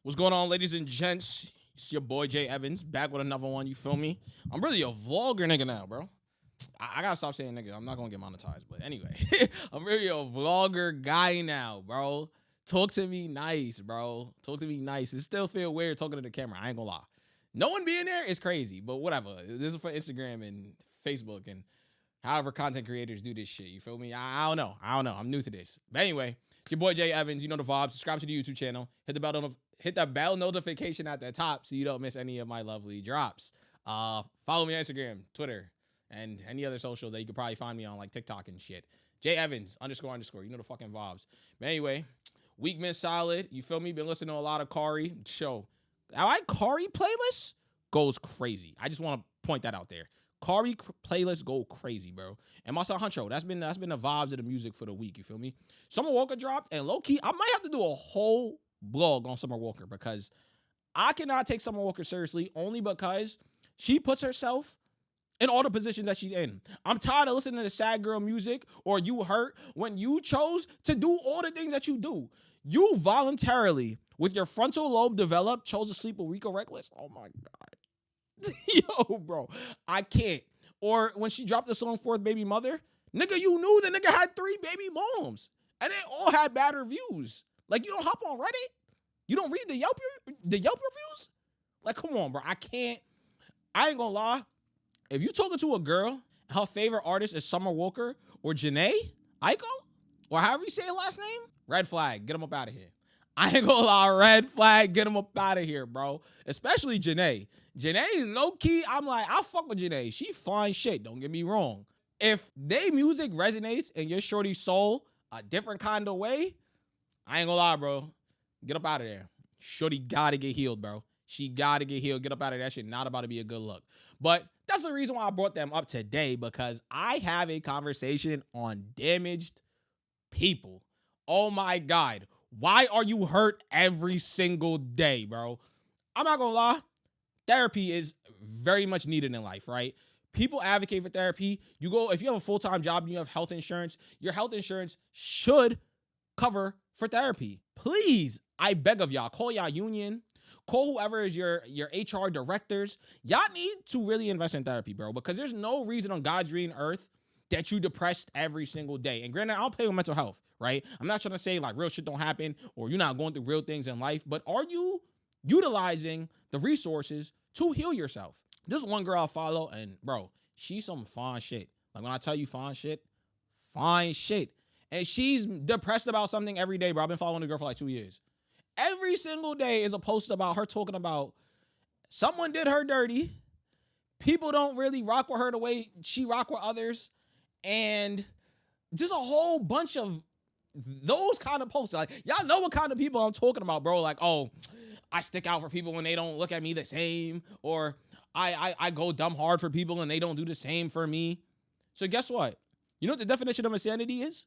What's going on, ladies and gents? It's your boy Jay Evans back with another one. You feel me? I'm really a vlogger nigga now, bro. I gotta stop saying nigga. I'm not gonna get monetized, but anyway, I'm really a vlogger guy now, bro. Talk to me nice, bro. Talk to me nice. It still feel weird talking to the camera. I ain't gonna lie. No one being there is crazy, but whatever. This is for Instagram and Facebook and however content creators do this shit. You feel me? I don't know. I'm new to this. But anyway, it's your boy Jay Evans. You know the vibe. Subscribe to the YouTube channel. Hit the bell notification at the top so you don't miss any of my lovely drops. Follow me on Instagram, Twitter, and any other social that you could probably find me on, like TikTok and shit. Jay Evans __. You know the fucking vibes. But anyway, week been solid. You feel me? Been listening to a lot of Kari. Show. My Kari playlist goes crazy. I just want to point that out there. Kari playlist go crazy, bro. And my son Huncho, that's been the vibes of the music for the week. You feel me? Summer Walker dropped, and low key, I might have to do a whole blog on Summer Walker because I cannot take Summer Walker seriously only because she puts herself in all the positions that she's in. I'm tired of listening to sad girl music or You Hurt when you chose to do all the things that you do. You voluntarily, with your frontal lobe developed, chose to sleep with Rico Reckless. Oh my God. Yo, bro, I can't. Or when she dropped the song Fourth Baby Mother, nigga, you knew the nigga had 3 baby moms and they all had bad reviews. Like, you don't hop on Reddit? You don't read the Yelp reviews? Like, come on, bro. I ain't gonna lie. If you talking to a girl, her favorite artist is Summer Walker or Janae Aiko, or however you say her last name, red flag. Get them up out of here. I ain't gonna lie, red flag. Get them up out of here, bro. Especially Janae. Janae, low key, I'm like, I fuck with Janae. She fine shit. Don't get me wrong. If they music resonates in your shorty's soul a different kind of way, I ain't gonna lie, bro. Get up out of there. Shorty gotta get healed, bro. She gotta get healed. Get up out of that shit. Not about to be a good look. But that's the reason why I brought them up today, because I have a conversation on damaged people. Oh my God. Why are you hurt every single day, bro? I'm not gonna lie. Therapy is very much needed in life, right? People advocate for therapy. You go, if you have a full-time job and you have health insurance, your health insurance should cover for therapy. Please, I beg of y'all, call y'all union, call whoever is your HR directors. Y'all need to really invest in therapy, bro, because there's no reason on God's green earth that you depressed every single day. And granted, I don't play with mental health, right? I'm not trying to say like real shit don't happen or you're not going through real things in life, but are you utilizing the resources to heal yourself? There's one girl I follow, and bro, she's some fine shit. Like when I tell you fine shit. And she's depressed about something every day, bro. I've been following the girl for like 2 years. Every single day is a post about her talking about someone did her dirty. People don't really rock with her the way she rock with others. And just a whole bunch of those kind of posts. Like, y'all know what kind of people I'm talking about, bro. Like, oh, I stick out for people when they don't look at me the same. Or I go dumb hard for people and they don't do the same for me. So guess what? You know what the definition of insanity is?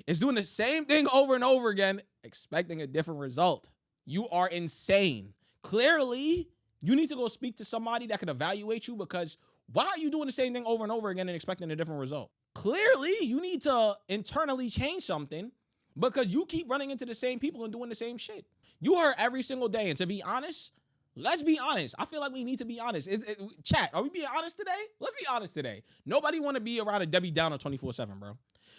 It's doing the same thing over and over again, expecting a different result. You are insane. Clearly, you need to go speak to somebody that can evaluate you, because why are you doing the same thing over and over again and expecting a different result? Clearly, you need to internally change something, because you keep running into the same people and doing the same shit. You hurt every single day. And to be honest, let's be honest. I feel like we need to be honest. Chat, are we being honest today? Let's be honest today. Nobody want to be around a Debbie Downer 24/7, bro.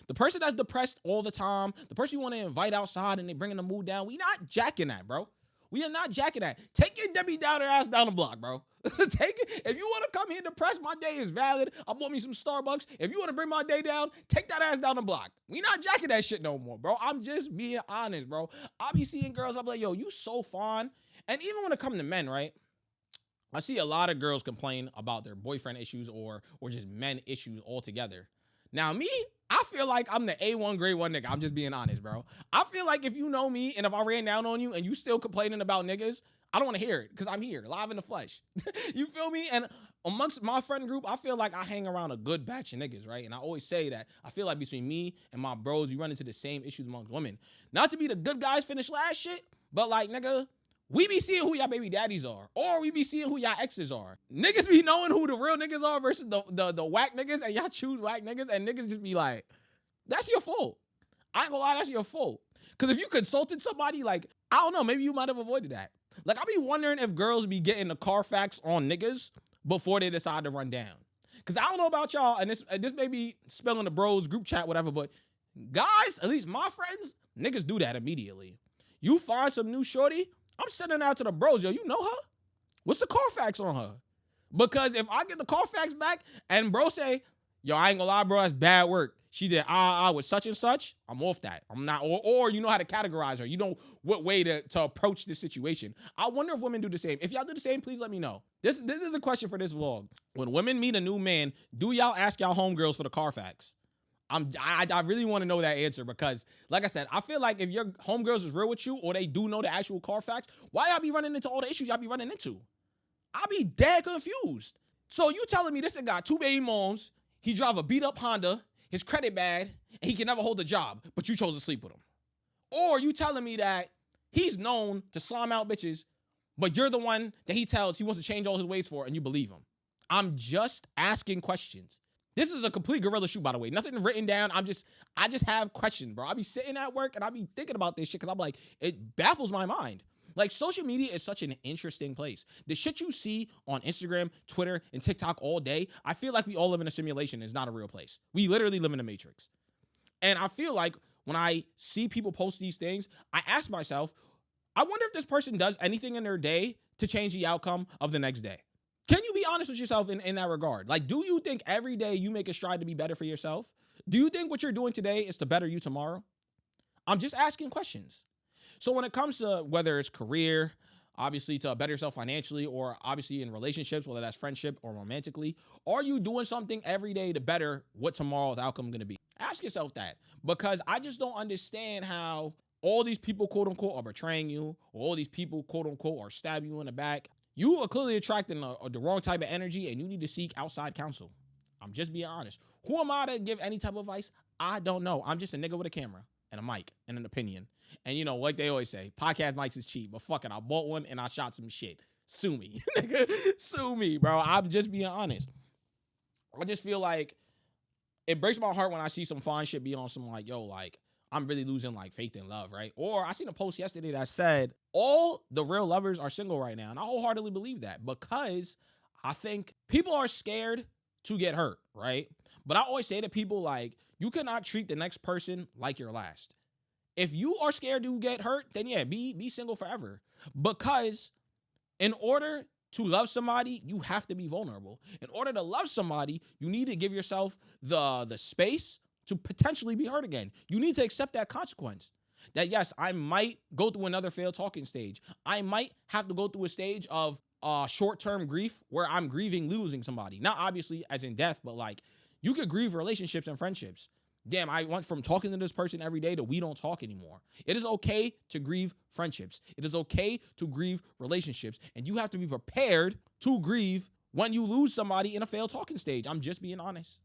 The person that's depressed all the time, the person you want to invite outside and they bringing the mood down, we not jacking that, bro. We are not jacking that. Take your Debbie Downer ass down the block, bro. Take it. If you want to come here depressed, my day is valid. I bought me some Starbucks. If you want to bring my day down, take that ass down the block. We not jacking that shit no more, bro. I'm just being honest, bro. I be seeing girls, I'm like, yo, you so fine. And even when it comes to men, right? I see a lot of girls complain about their boyfriend issues or just men issues altogether. Now, me, I feel like I'm the A1 grade 1 nigga. I'm just being honest, bro. I feel like if you know me and if I ran down on you and you still complaining about niggas, I don't want to hear it, because I'm here, live in the flesh. You feel me? And amongst my friend group, I feel like I hang around a good batch of niggas, right? And I always say that I feel like between me and my bros, we run into the same issues amongst women. Not to be the good guys finish last shit, but like, nigga, we be seeing who y'all baby daddies are, or we be seeing who y'all exes are. Niggas be knowing who the real niggas are versus the whack niggas, and y'all choose whack niggas, and niggas just be like, that's your fault. I ain't gonna lie, that's your fault. Because if you consulted somebody, like, I don't know, maybe you might have avoided that. Like, I be wondering if girls be getting the Carfax on niggas before they decide to run down. Because I don't know about y'all, and this may be spilling the bros group chat, whatever, but guys, at least my friends, niggas do that immediately. You find some new shorty, I'm sending out to the bros, yo, you know her? What's the Carfax on her? Because if I get the Carfax back and bro say, yo, I ain't gonna lie, bro, that's bad work. She did with such and such, I'm off that. I'm not, or you know how to categorize her. You know what way to approach this situation. I wonder if women do the same. If y'all do the same, please let me know. This is the question for this vlog. When women meet a new man, do y'all ask y'all homegirls for the Carfax? I really want to know that answer because, like I said, I feel like if your homegirls is real with you or they do know the actual Carfax, why y'all be running into all the issues y'all be running into? I'll be dead confused. So you telling me this nigga got 2 baby moms, he drive a beat up Honda, his credit bad, and he can never hold a job, but you chose to sleep with him. Or you telling me that he's known to slime out bitches, but you're the one that he tells he wants to change all his ways for, and you believe him. I'm just asking questions. This is a complete gorilla shoot, by the way. Nothing written down. I just have questions, bro. I be sitting at work and I be thinking about this shit because I'm like, it baffles my mind. Like, social media is such an interesting place. The shit you see on Instagram, Twitter, and TikTok all day, I feel like we all live in a simulation. It's not a real place. We literally live in a matrix. And I feel like when I see people post these things, I ask myself, I wonder if this person does anything in their day to change the outcome of the next day. Can you be honest with yourself in that regard? Like, do you think every day you make a stride to be better for yourself? Do you think what you're doing today is to better you tomorrow? I'm just asking questions. So when it comes to whether it's career, obviously to better yourself financially, or obviously in relationships, whether that's friendship or romantically, are you doing something every day to better what tomorrow's outcome is going to be? Ask yourself that, because I just don't understand how all these people, quote unquote, are betraying you, or all these people, quote unquote, are stabbing you in the back. You are clearly attracting the wrong type of energy, and you need to seek outside counsel. I'm just being honest. Who am I to give any type of advice? I don't know. I'm just a nigga with a camera and a mic and an opinion. And you know, like they always say, podcast mics is cheap, but fuck it, I bought one and I shot some shit. Sue me. Sue me, bro. I'm just being honest. I just feel like it breaks my heart when I see some fine shit be on some like, yo, like, I'm really losing like faith in love, right? Or I seen a post yesterday that said all the real lovers are single right now. And I wholeheartedly believe that, because I think people are scared to get hurt, right? But I always say to people, like, you cannot treat the next person like your last. If you are scared to get hurt, then yeah, be single forever. Because in order to love somebody, you have to be vulnerable. In order to love somebody, you need to give yourself the space to potentially be hurt again. You need to accept that consequence. That yes, I might go through another failed talking stage. I might have to go through a stage of short-term grief where I'm grieving losing somebody. Not obviously as in death, but like you could grieve relationships and friendships. Damn, I went from talking to this person every day to we don't talk anymore. It is okay to grieve friendships. It is okay to grieve relationships. And you have to be prepared to grieve when you lose somebody in a failed talking stage. I'm just being honest.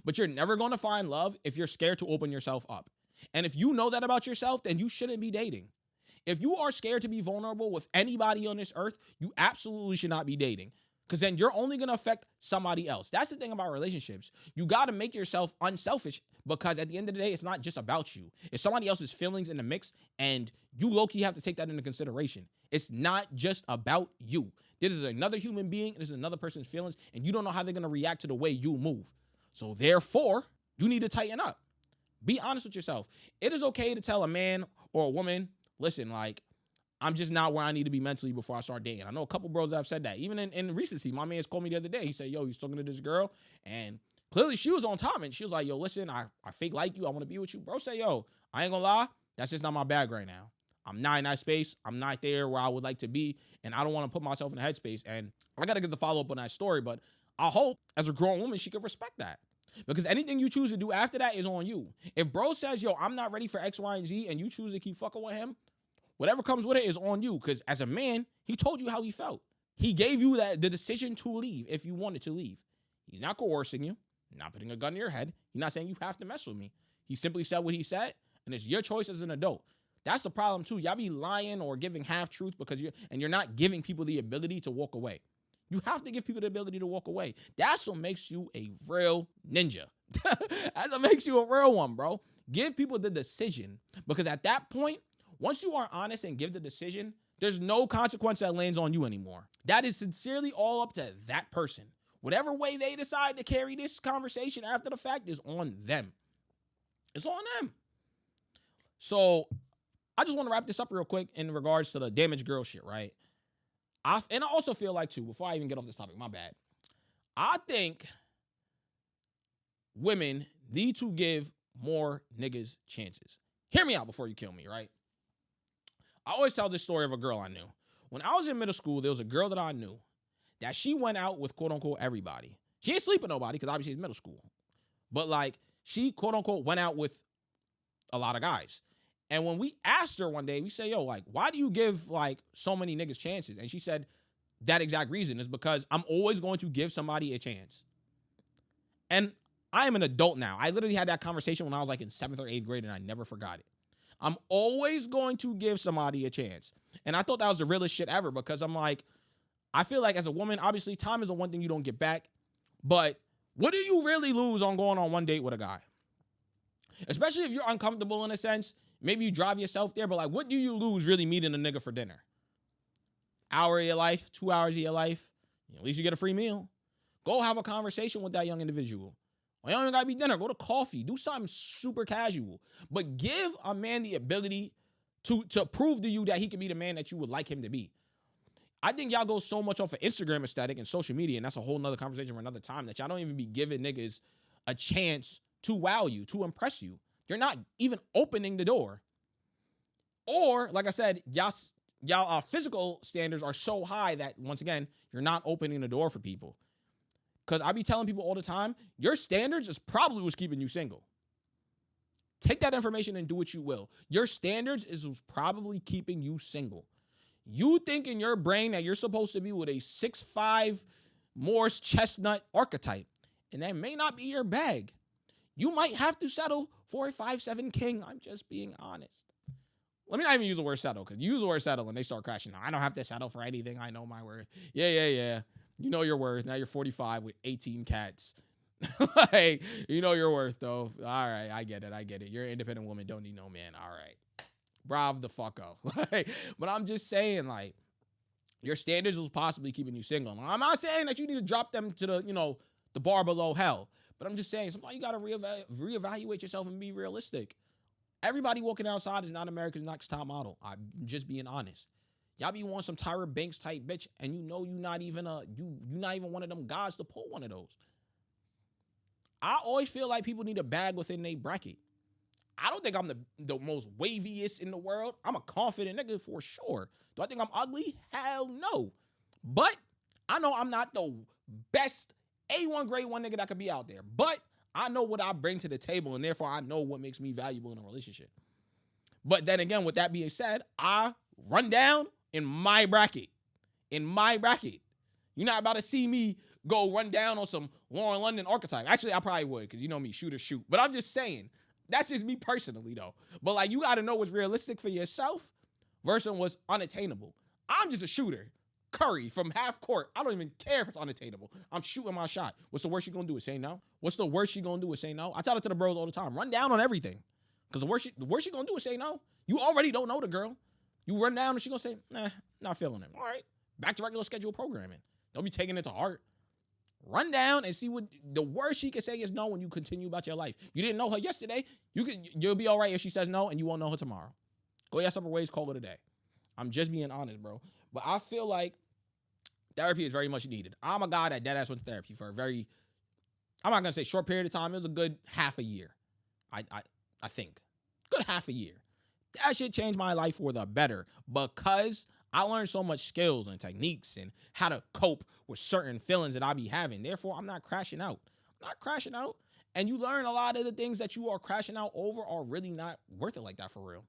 But you're never going to find love if you're scared to open yourself up. And if you know that about yourself, then you shouldn't be dating. If you are scared to be vulnerable with anybody on this earth, you absolutely should not be dating. Because then you're only going to affect somebody else. That's the thing about relationships. You got to make yourself unselfish, because at the end of the day, it's not just about you. It's somebody else's feelings in the mix, and you low-key have to take that into consideration. It's not just about you. This is another human being. This is another person's feelings, and you don't know how they're going to react to the way you move. So therefore, you need to tighten up. Be honest with yourself. It is okay to tell a man or a woman, listen, like, I'm just not where I need to be mentally before I start dating. I know a couple bros that have said that. Even in recency, my man's called me the other day. He said, yo, he's talking to this girl, and clearly she was on time, and she was like, yo, listen, I fake like you. I want to be with you. Bro say, yo, I ain't gonna lie. That's just not my bag right now. I'm not in that space. I'm not there where I would like to be, and I don't want to put myself in a headspace. And I got to get the follow-up on that story, but I hope as a grown woman, she could respect that. Because anything you choose to do after that is on you. If bro says, yo, I'm not ready for X, Y, and Z, and you choose to keep fucking with him, whatever comes with it is on you. Because as a man, he told you how he felt. He gave you the decision to leave if you wanted to leave. He's not coercing you, not putting a gun to your head. He's not saying you have to mess with me. He simply said what he said, and it's your choice as an adult. That's the problem too. Y'all be lying or giving half truth because you're not giving people the ability to walk away. You have to give people the ability to walk away. That's what makes you a real ninja. That's what makes you a real one, bro. Give people the decision, because at that point, Once you are honest and give the decision, there's no consequence that lands on you anymore. That is sincerely all up to that person. Whatever way they decide to carry this conversation after the fact is on them. It's on them. So I just want to wrap this up real quick in regards to the damaged girl shit, right? And I also feel like, too, before I even get off this topic, my bad. I think women need to give more niggas chances. Hear me out before you kill me, right? I always tell this story of a girl I knew. When I was in middle school, there was a girl that I knew that she went out with quote unquote everybody. She ain't sleep with nobody because obviously it's middle school. But like she quote unquote went out with a lot of guys. And when we asked her one day, we say, yo, like, why do you give like so many niggas chances? And she said that exact reason is because I'm always going to give somebody a chance. And I am an adult now. I literally had that conversation when I was like in 7th or 8th grade and I never forgot it. I'm always going to give somebody a chance. And I thought that was the realest shit ever because I'm like, I feel like as a woman, obviously time is the one thing you don't get back. But what do you really lose on going on one date with a guy? Especially if you're uncomfortable in a sense. Maybe you drive yourself there, but like, what do you lose really meeting a nigga for dinner? Hour of your life, 2 hours of your life. At least you get a free meal. Go have a conversation with that young individual. Well, you don't even gotta be dinner. Go to coffee. Do something super casual. But give a man the ability to prove to you that he can be the man that you would like him to be. I think y'all go so much off of Instagram aesthetic and social media, and that's a whole nother conversation for another time, that y'all don't even be giving niggas a chance to wow you, to impress you. You're not even opening the door. Or, like I said, y'all physical standards are so high that, once again, you're not opening the door for people. Because I be telling people all the time, your standards is probably what's keeping you single. Take that information and do what you will. Your standards is what's probably keeping you single. You think in your brain that you're supposed to be with a 6'5" Morse chestnut archetype, and that may not be your bag. You might have to settle for a 5'7" king. I'm just being honest. Let me not even use the word settle, because you use the word settle and they start crashing. I don't have to settle for anything. I know my worth. Yeah. You know your worth. Now you're 45 with 18 cats. Hey, you know your worth, though. All right, I get it. You're an independent woman. Don't need no man. All right. Brav the fuck up. But I'm just saying, like, your standards was possibly keeping you single. I'm not saying that you need to drop them to the bar below hell. But I'm just saying, sometimes you got to reevaluate yourself and be realistic. Everybody walking outside is not America's Next Top Model. I'm just being honest. Y'all be wanting some Tyra Banks type bitch, and you know you're not even one of them guys to pull one of those. I always feel like people need a bag within their bracket. I don't think I'm the most waviest in the world. I'm a confident nigga for sure. Do I think I'm ugly? Hell no. But I know I'm not the best A1 grade 1 nigga that could be out there. But I know what I bring to the table, and therefore I know what makes me valuable in a relationship. But then again, with that being said, I run down in my bracket. You're not about to see me go run down on some Lauren London archetype. Actually, I probably would, because you know me, shoot or shoot. But I'm just saying, that's just me personally, though. But like, you got to know what's realistic for yourself versus what's unattainable. I'm just a shooter. Curry from half court. I don't even care if it's unattainable. I'm shooting my shot. What's the worst you gonna do is say no? What's the worst you gonna do is say no? I tell it to the bros all the time. Run down on everything. Because the worst you gonna do is say no. You already don't know the girl. You run down and she gonna say, nah, not feeling it. All right. Back to regular schedule programming. Don't be taking it to heart. Run down and see what the worst she can say is no when you continue about your life. You didn't know her yesterday. You'll be all right if she says no, and you won't know her tomorrow. Go your separate ways, call it a day. I'm just being honest, bro. But I feel like therapy is very much needed. I'm a guy that deadass went to therapy for a very, I'm not going to say short period of time. It was a good half a year. I think. Good half a year. That shit changed my life for the better because I learned so much skills and techniques and how to cope with certain feelings that I be having. Therefore, I'm not crashing out. And you learn a lot of the things that you are crashing out over are really not worth it like that for real.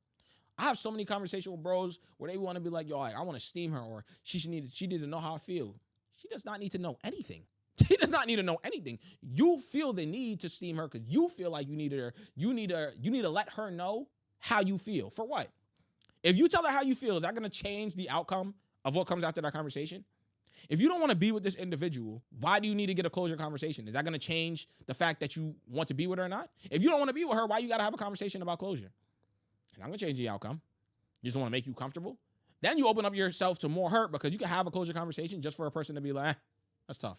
I have so many conversations with bros where they want to be like, yo, I want to steam her, or she need to know how I feel. She does not need to know anything. She does not need to know anything. You feel the need to steam her because you feel like you need her. You need to let her know how you feel. For what? If you tell her how you feel, is that going to change the outcome of what comes after that conversation? If you don't want to be with this individual, why do you need to get a closure conversation? Is that going to change the fact that you want to be with her or not? If you don't want to be with her, why you got to have a conversation about closure? And I'm going to change the outcome. You just want to make you comfortable. Then you open up yourself to more hurt because you can have a closure conversation just for a person to be like, that's tough.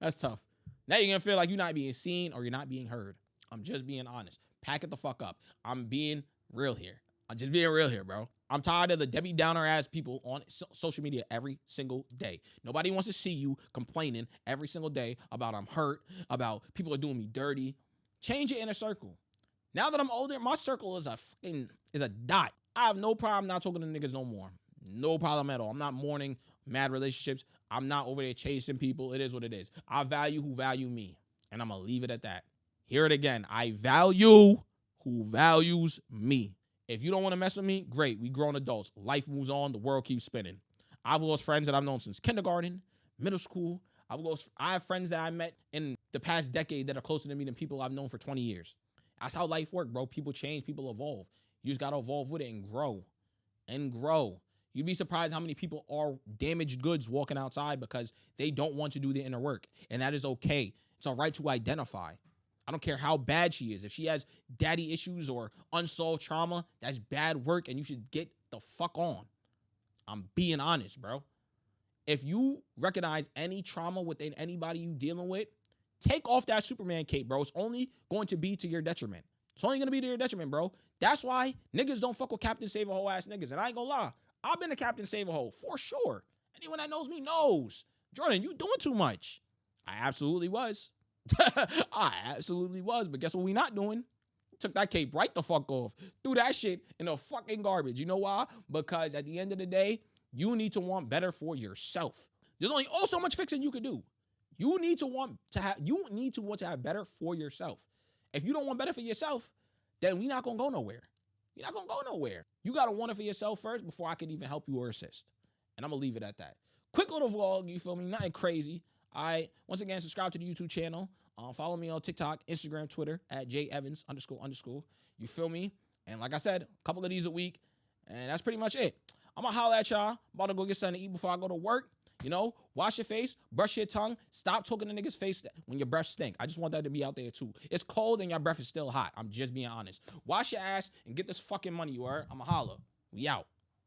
That's tough. Now you're going to feel like you're not being seen or you're not being heard. I'm just being honest. Pack it the fuck up. I'm being real here. I'm just being real here, bro. I'm tired of the Debbie Downer ass people on social media every single day. Nobody wants to see you complaining every single day about I'm hurt, about people are doing me dirty. Change your inner circle. Now that I'm older, my circle is a dot. I have no problem not talking to niggas no more. No problem at all. I'm not mourning mad relationships. I'm not over there chasing people. It is what it is. I value who value me. And I'm going to leave it at that. Hear it again. I value who values me. If you don't want to mess with me, great. We grown adults. Life moves on. The world keeps spinning. I've lost friends that I've known since kindergarten, middle school. I have friends that I met in the past decade that are closer to me than people I've known for 20 years. That's how life works, bro. People change. People evolve. You just got to evolve with it and grow. And grow. You'd be surprised how many people are damaged goods walking outside because they don't want to do the inner work. And that is okay. It's all right to identify. I don't care how bad she is. If she has daddy issues or unsolved trauma, that's bad work and you should get the fuck on. I'm being honest, bro. If you recognize any trauma within anybody you dealing with, take off that Superman cape, bro. It's only going to be to your detriment. It's only going to be to your detriment, bro. That's why niggas don't fuck with Captain Save-A-Hole ass niggas. And I ain't gonna lie. I've been a Captain Save-A-Hole for sure. Anyone that knows me knows. Jordan, you doing too much. I absolutely was. I absolutely was. But guess what we not doing? Took that cape right the fuck off. Threw that shit in the fucking garbage. You know why? Because at the end of the day, you need to want better for yourself. There's only so much fixing you can do. You need to want to have better for yourself. If you don't want better for yourself, then we're not gonna go nowhere. You're not gonna go nowhere. You gotta want it for yourself first before I can even help you or assist. And I'm gonna leave it at that. Quick little vlog, you feel me? Nothing crazy. Once again, subscribe to the YouTube channel. Follow me on TikTok, Instagram, Twitter at @JEvans__. You feel me? And like I said, a couple of these a week. And that's pretty much it. I'm gonna holler at y'all. I'm about to go get something to eat before I go to work. You know, wash your face, brush your tongue, stop talking to niggas' face when your breath stink. I just want that to be out there too. It's cold and your breath is still hot. I'm just being honest. Wash your ass and get this fucking money, you heard? I'ma holler. We out.